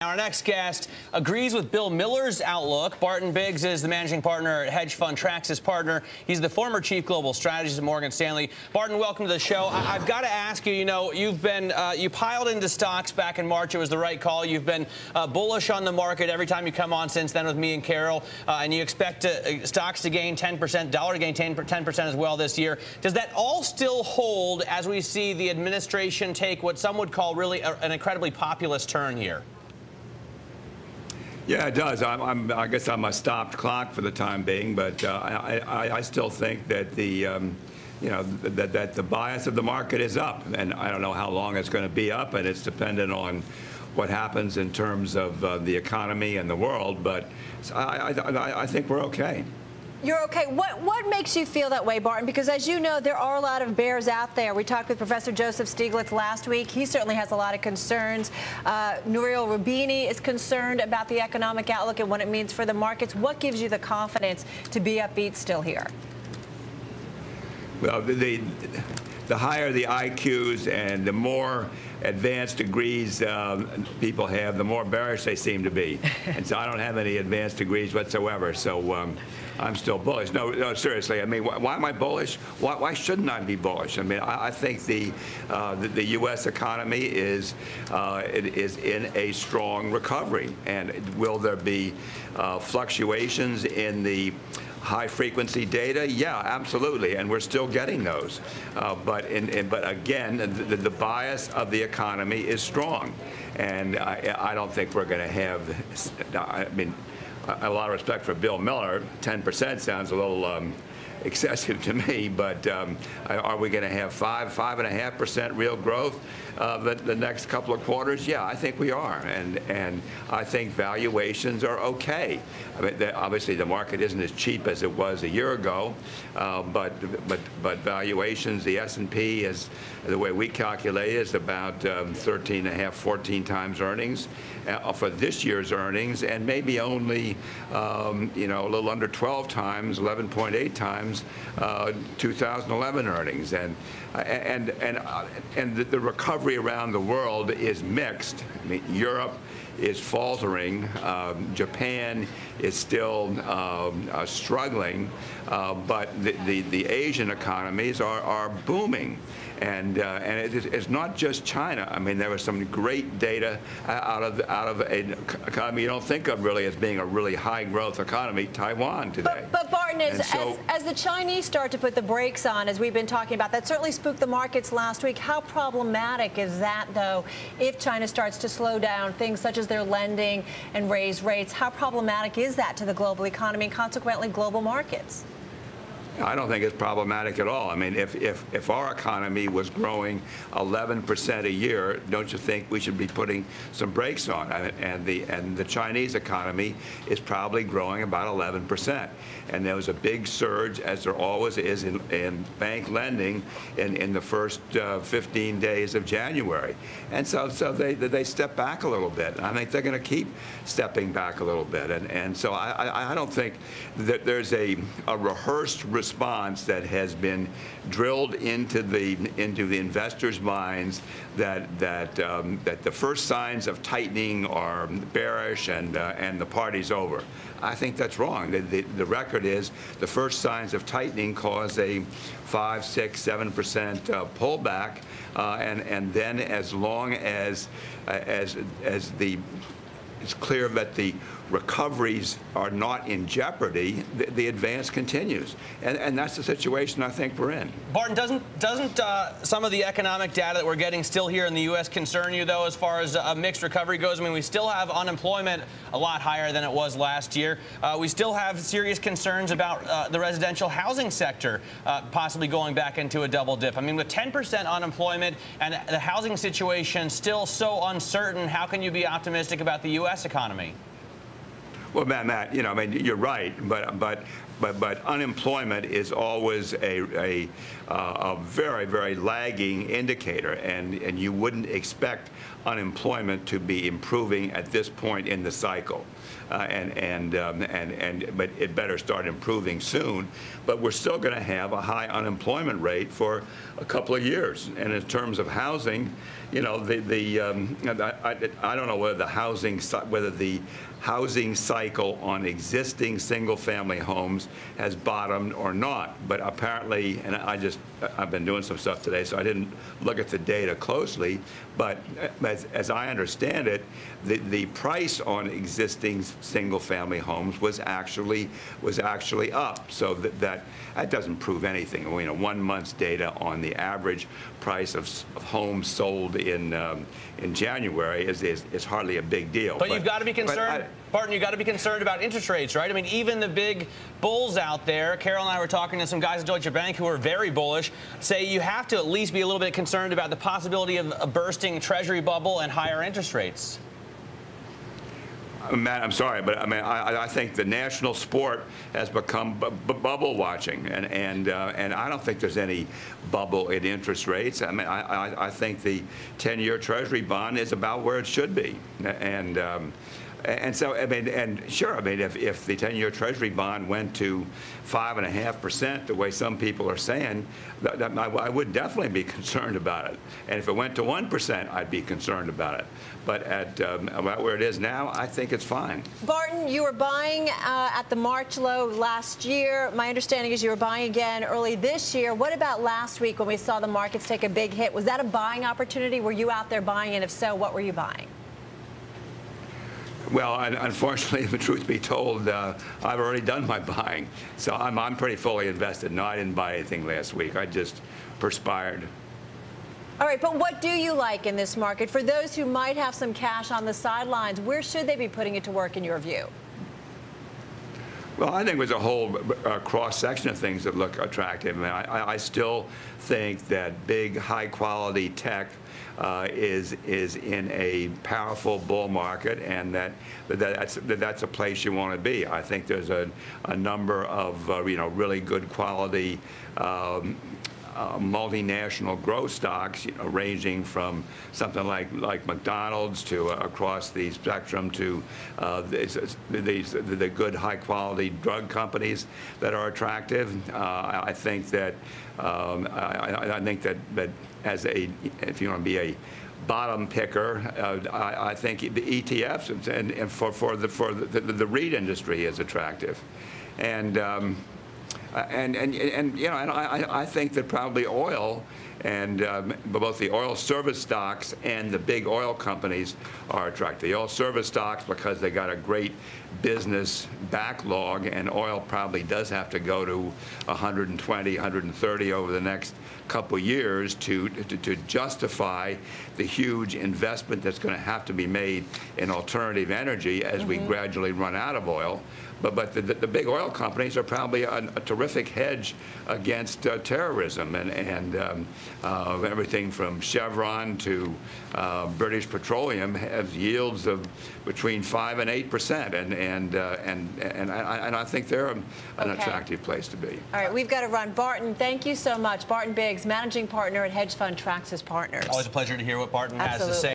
Our next guest agrees with Bill Miller's outlook. Barton Biggs is the managing partner at hedge fund Traxis Partner. He's the former chief global strategist at Morgan Stanley. Barton, welcome to the show. I've got to ask you, you've been, you piled into stocks back in March. It was the right call. You've been bullish on the market every time you come on since then with me and Carol, and you expect stocks to gain 10%, dollar to gain 10% as well this year. Does that all still hold as we see the administration take what some would call really an incredibly populist turn here? Yeah, it does. I guess I'm a stopped clock for the time being, but I still think that the that the bias of the market is up, and I don't know how long it's going to be up, and it's dependent on what happens in terms of the economy and the world. But I think we're okay. You're okay. What makes you feel that way, Barton? Because as you know, there are a lot of bears out there. We talked with Professor Joseph Stiglitz last week. He certainly has a lot of concerns. Nouriel Roubini is concerned about the economic outlook and what it means for the markets. What gives you the confidence to be upbeat still here? Well, the higher the IQs and the more advanced degrees people have, the more bearish they seem to be. And so I don't have any advanced degrees whatsoever. So I'm still bullish. No, seriously. I mean, why am I bullish? Why shouldn't I be bullish? I mean, I think the U.S. economy is in a strong recovery. And will there be fluctuations in the high-frequency data? Yeah, absolutely, and we're still getting those. But again, the bias of the economy is strong, and I don't think we're going to have. I mean, a lot of respect for Bill Miller. 10% sounds a little excessive to me, but are we going to have 5.5% real growth the next couple of quarters? Yeah, I think we are, and I think valuations are okay. I mean, obviously the market isn't as cheap as it was a year ago, but valuations, the S&P is, the way we calculate it, is about 13.5, 14 times earnings for this year's earnings, and maybe only a little under 12 times, 11.8 times 2011 earnings, and the recovery around the world is mixed. I mean, Europe is faltering. Japan is still struggling, but the Asian economies are booming. And it's not just China. I mean, there was some great data out of an economy you don't think of really as being a really high growth economy, Taiwan today. But Barton, as the Chinese start to put the brakes on, as we've been talking about, that certainly spooked the markets last week. How problematic is that, though, if China starts to slow down things such as their lending and raise rates? How problematic is that to the global economy and consequently global markets? I don't think it's problematic at all. I mean, if our economy was growing 11% a year, don't you think we should be putting some brakes on? And the Chinese economy is probably growing about 11%. And there was a big surge, as there always is in bank lending, in the first 15 days of January. And so they step back a little bit. I think they're going to keep stepping back a little bit. And so I don't think that there's a rehearsed response that has been drilled into the investors' minds that the first signs of tightening are bearish and the party's over. I think that's wrong. The record is the first signs of tightening cause a 5, 6, 7% pullback, and then as long as it's clear that the recoveries are not in jeopardy, the advance continues. And that's the situation I think we're in. Barton, doesn't some of the economic data that we're getting still here in the U.S. concern you, though, as far as a mixed recovery goes? I mean, we still have unemployment a lot higher than it was last year. We still have serious concerns about the residential housing sector possibly going back into a double dip. I mean, with 10% unemployment and the housing situation still so uncertain, how can you be optimistic about the U.S. economy? Well, Matt, I mean, you're right, but unemployment is always a very, very lagging indicator, and you wouldn't expect unemployment to be improving at this point in the cycle, but it better start improving soon. But we're still going to have a high unemployment rate for a couple of years, and in terms of housing, you know, I don't know whether the housing cycle on existing single-family homes has bottomed or not, but apparently, and I've been doing some stuff today, so I didn't look at the data closely, but as I understand it, the price on existing single-family homes was actually up. So that doesn't prove anything. You know, 1 month's data on the average price of homes sold in January is hardly a big deal. But you've got to be concerned, Barton, you've got to be concerned about interest rates, right? I mean, even the big bulls out there, Carol and I were talking to some guys at Deutsche Bank who are very bullish, say you have to at least be a little bit concerned about the possibility of a bursting treasury bubble and higher interest rates. Matt, I'm sorry, but I mean, I think the national sport has become bubble watching, and I don't think there's any bubble in interest rates. I mean, I think the 10-year Treasury bond is about where it should be, and so, I mean, and sure, I mean, if the 10-year Treasury bond went to 5.5%, the way some people are saying, I would definitely be concerned about it. And if it went to 1%, I'd be concerned about it. But at about where it is now, I think it's fine. Barton, you were buying at the March low last year. My understanding is you were buying again early this year. What about last week when we saw the markets take a big hit? Was that a buying opportunity? Were you out there buying? And if so, what were you buying? Well, unfortunately, the truth be told, I've already done my buying. So I'm pretty fully invested. No, I didn't buy anything last week. I just perspired. All right, but what do you like in this market? For those who might have some cash on the sidelines, where should they be putting it to work in your view? Well, I think there's a whole cross-section of things that look attractive. I mean, I still think that big, high-quality tech is in a powerful bull market, and that's a place you want to be. I think there's a number of really good quality multinational growth stocks, ranging from something like McDonald's to across the spectrum to the good high quality drug companies that are attractive. I think that as if you want to be a bottom picker, I think the ETFs and for the REIT industry is attractive, and I think that probably oil and both the oil service stocks and the big oil companies are attractive. The oil service stocks because they got a great business backlog, and oil probably does have to go to 120, 130 over the next couple years to justify the huge investment that's going to have to be made in alternative energy as we gradually run out of oil. But the big oil companies are probably a terrific hedge against terrorism and everything from Chevron to British Petroleum have yields of between 5% and 8%, and I think they're an attractive place to be. All right, we've got to run. Barton, thank you so much. Barton Biggs, managing partner at hedge fund Traxis Partners. Always a pleasure to hear what Barton has to say.